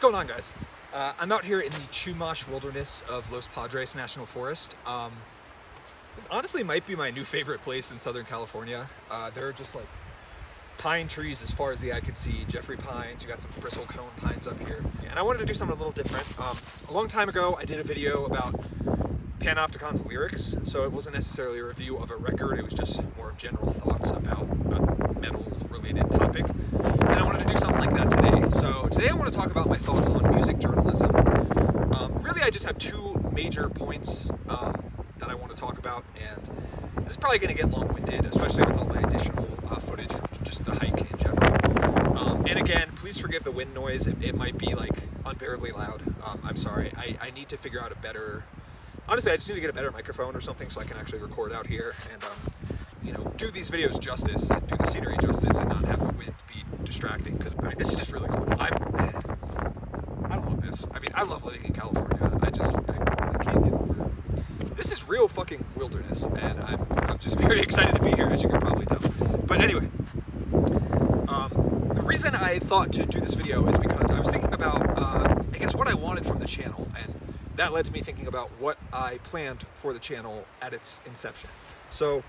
going on, guys? I'm out here in the Chumash wilderness of Los Padres National Forest. This honestly might be my new favorite place in Southern California. There are just like pine trees as far as the eye could see, Jeffrey pines, you got some bristlecone pines up here. And I wanted to do something a little different. A long time ago, I did a video about Panopticon's lyrics, so it wasn't necessarily a review of a record, it was just more of general thoughts about a metal-related topic. And I wanted to do something like that today. So today I want to talk about my thoughts on music journalism. Really, I just have two major points that I want to talk about, and this is probably going to get long-winded, especially with all my additional footage from just the hike in general. And again, please forgive the wind noise. It might be like unbearably loud. I'm sorry. I need to figure out a better... Honestly, I just need to get a better microphone or something so I can actually record out here and, do these videos justice and do the scenery justice and not have the wind be distracting. Because, this is just really cool. I love this. I love living in California. I really can't get over it. This is real fucking wilderness, and I'm just very excited to be here, as you can probably tell. But anyway, the reason I thought to do this video is because I was thinking about, I guess, what I wanted from the channel, and that led to me thinking about what I planned for the channel at its inception. So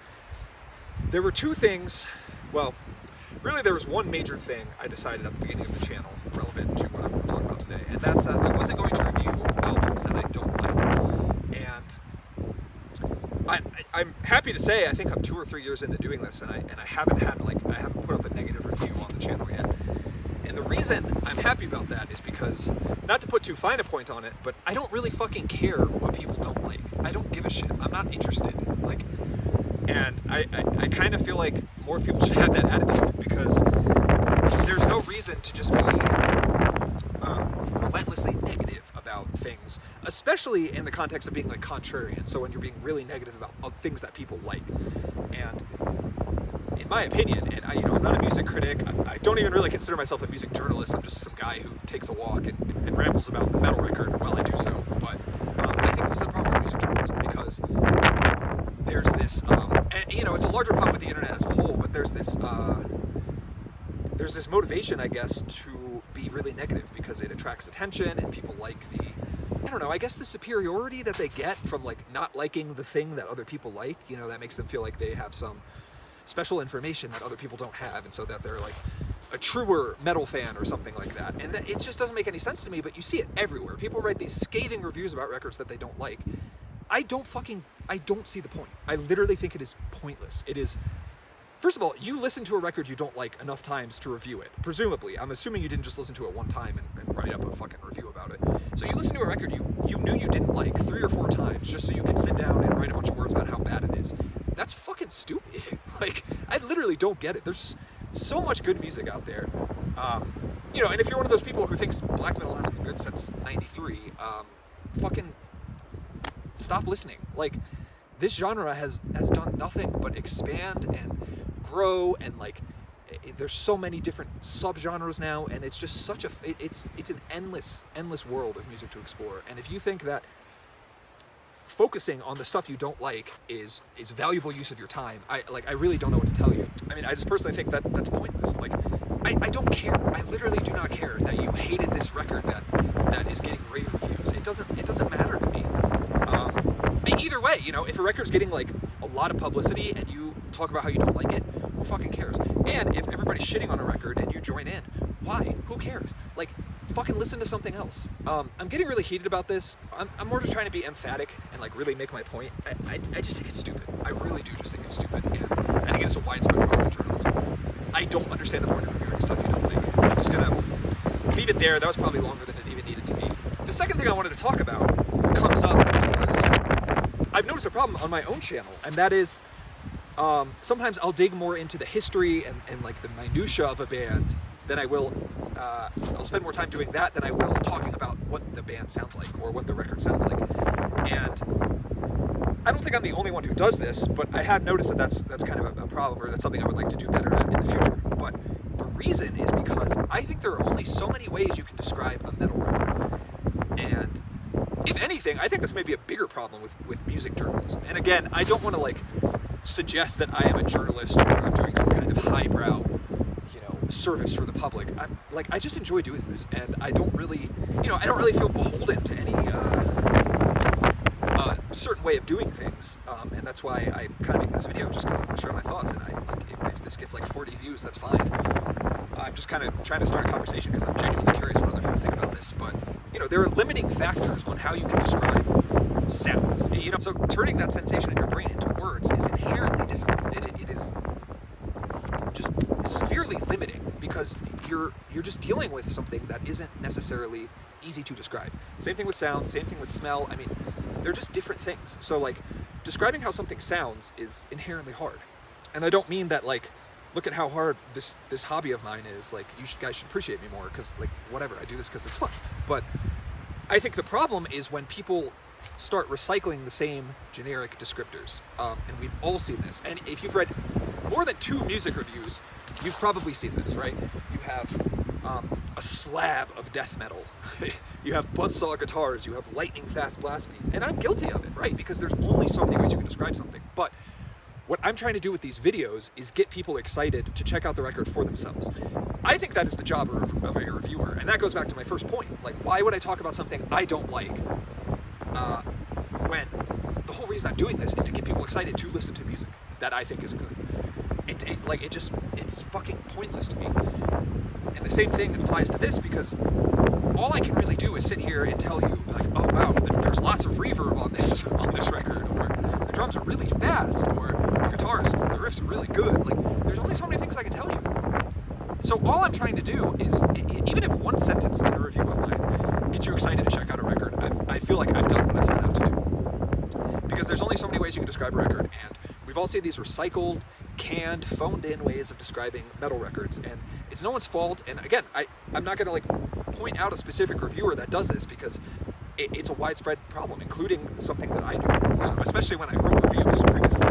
there were two things, well, really there was one major thing I decided at the beginning of the channel relevant to what I'm going to talk about today, and that's that I wasn't going to review albums that I don't like. And I'm happy to say I think I'm 2 or 3 years into doing this, and I haven't put up a negative review on the channel yet. And the reason I'm happy about that is because, not to put too fine a point on it, but I don't really fucking care what people don't like. I don't give a shit. I'm not interested. And I kind of feel like more people should have that attitude, because there's no reason to just be relentlessly negative about things, especially in the context of being like contrarian. So when you're being really negative about things that people like. And in my opinion, and I'm not a music critic, I don't even really consider myself a music journalist, I'm just some guy who takes a walk and rambles about the metal record while I do so, but I think this is the problem with music journalism, because there's this, it's a larger problem with the internet as a whole, but there's this motivation, I guess, to be really negative, because it attracts attention, and people like the superiority that they get from not liking the thing that other people like, that makes them feel like they have some special information that other people don't have, and so that they're like a truer metal fan or something like that. And it just doesn't make any sense to me, but you see it everywhere. People write these scathing reviews about records that they don't like. I don't see the point. I literally think it is pointless. It is, first of all, you listen to a record you don't like enough times to review it. Presumably. I'm assuming you didn't just listen to it one time and write up a fucking review about it. So you listen to a record you knew you didn't like 3 or 4 times just so you could sit down and write a bunch of words about how bad it is. That's fucking stupid. I literally don't get it. There's so much good music out there. And if you're one of those people who thinks black metal hasn't been good since '93, fucking stop listening. This genre has done nothing but expand and grow, and there's so many different subgenres now, and it's just it's an endless world of music to explore. And if you think that focusing on the stuff you don't like is valuable use of your time, I really don't know what to tell you. I just personally think that's pointless. I don't care. I literally do not care that you hated this record that is getting rave reviews. It doesn't matter to me. Either way, if a record's getting a lot of publicity and you talk about how you don't like it, who fucking cares? And if everybody's shitting on a record and you join in, why? Who cares? Fucking listen to something else. I'm getting really heated about this. I'm more just trying to be emphatic and really make my point. I just think it's stupid. I really do just think it's stupid. And I think it's a widespread problem in journalism. I don't understand the point of reviewing stuff you don't like. I'm just gonna leave it there. That was probably longer than it even needed to be. The second thing I wanted to talk about comes up because I've noticed a problem on my own channel, and that is sometimes I'll dig more into the history and the minutia of a band than I will, I'll spend more time doing that than I will talking about what the band sounds like or what the record sounds like. And I don't think I'm the only one who does this, but I have noticed that that's kind of a problem, or that's something I would like to do better at in the future. But the reason is because I think there are only so many ways you can describe a metal record. And if anything, I think this may be a bigger problem with music journalism. And again, I don't want to suggest that I am a journalist or I'm doing some kind of highbrow, service for the public. I just enjoy doing this, and I don't really, I don't really feel beholden to any certain way of doing things, and that's why I'm kind of making this video, just because I want to share my thoughts. And if this gets like 40 views, that's fine. I'm just kind of trying to start a conversation because I'm genuinely curious what other people think about this. But there are limiting factors on how you can describe sounds. So turning that sensation in your brain into words is inherently difficult. It is just severely limiting because you're just dealing with something that isn't necessarily easy to describe. Same thing with sound, same thing with smell. I mean, they're just different things. So like describing how something sounds is inherently hard. And I don't mean that like, look at how hard this hobby of mine is. Like, guys should appreciate me more because like whatever, I do this because it's fun. But I think the problem is when people start recycling the same generic descriptors. And we've all seen this. And if you've read more than 2 music reviews, you've probably seen this, right? You have a slab of death metal. You have buzzsaw guitars. You have lightning fast blast beats. And I'm guilty of it, right? Because there's only so many ways you can describe something. But what I'm trying to do with these videos is get people excited to check out the record for themselves. I think that is the job of a reviewer. And that goes back to my first point. Like, why would I talk about something I don't like when the whole reason I'm doing this is to get people excited to listen to music that I think is good. It's fucking pointless to me. And the same thing applies to this because all I can really do is sit here and tell you, like, oh wow, there's lots of reverb on this record, or the drums are really fast, or the guitars, the riffs are really good. Like, there's only so many things I can tell you. So all I'm trying to do is, even if one sentence in a review of mine gets you excited to check out a record, I feel like I've done what I set out to do. Because there's only so many ways you can describe a record, and we've all seen these recycled, canned, phoned-in ways of describing metal records, and it's no one's fault. And again, I'm not going to like point out a specific reviewer that does this because it's a widespread problem, including something that I do, so especially when I wrote reviews previously.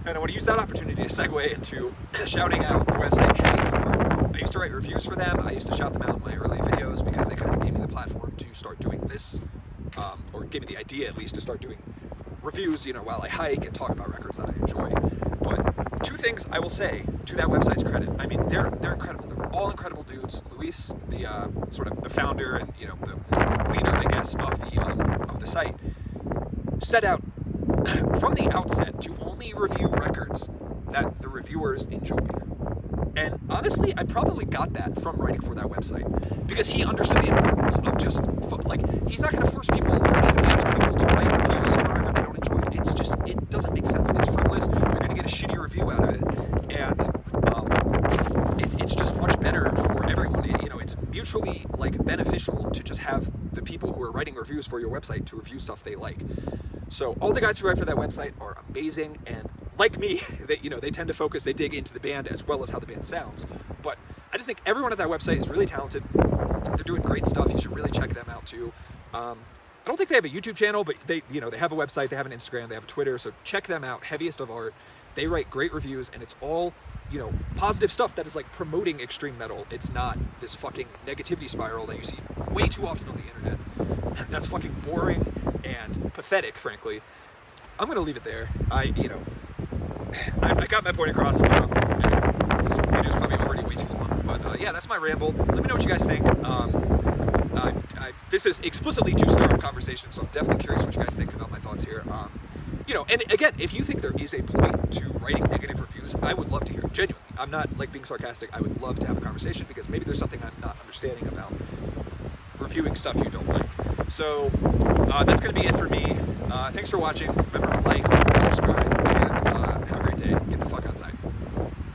And I want to use that opportunity to segue into shouting out the website Heavy Support. I used to write reviews for them. I used to shout them out in my early videos because they kind of gave me the platform to start doing this, or gave me the idea at least to start doing reviews, while I hike and talk about records that I enjoy. But 2 things I will say to that website's credit. I mean, they're incredible. They're all incredible dudes. Luis, the sort of the founder and the leader, I guess, of the site, set out from the outset to only review records that the reviewers enjoy. And honestly, I probably got that from writing for that website because he understood the importance of just he's not going to force people or even ask people to write reviews for a record they don't enjoy. It's just, it doesn't make sense. It's fruitless. You're going to get a shitty review out of it, and it's just much better for everyone. It's mutually beneficial to just have the people who are writing reviews for your website to review stuff they like. So all the guys who write for that website are amazing, and like me, they tend to focus, they dig into the band as well as how the band sounds. But I just think everyone at that website is really talented. They're doing great stuff. You should really check them out too. I don't think they have a YouTube channel, but they have a website, they have an Instagram, they have a Twitter, so check them out. Heaviest of Art. They write great reviews, and it's all, positive stuff that is promoting extreme metal. It's not this fucking negativity spiral that you see way too often on the internet. That's fucking boring and pathetic, frankly. I'm gonna leave it there. I got my point across. This video's probably already way too long, but yeah, that's my ramble. Let me know what you guys think. This is explicitly to start a conversation, so I'm definitely curious what you guys think about my thoughts here. And again, if you think there is a point to writing negative reviews, I would love to hear it, genuinely. I'm not being sarcastic. I would love to have a conversation because maybe there's something I'm not understanding about reviewing stuff you don't like. So that's going to be it for me. Thanks for watching. Remember to like, subscribe,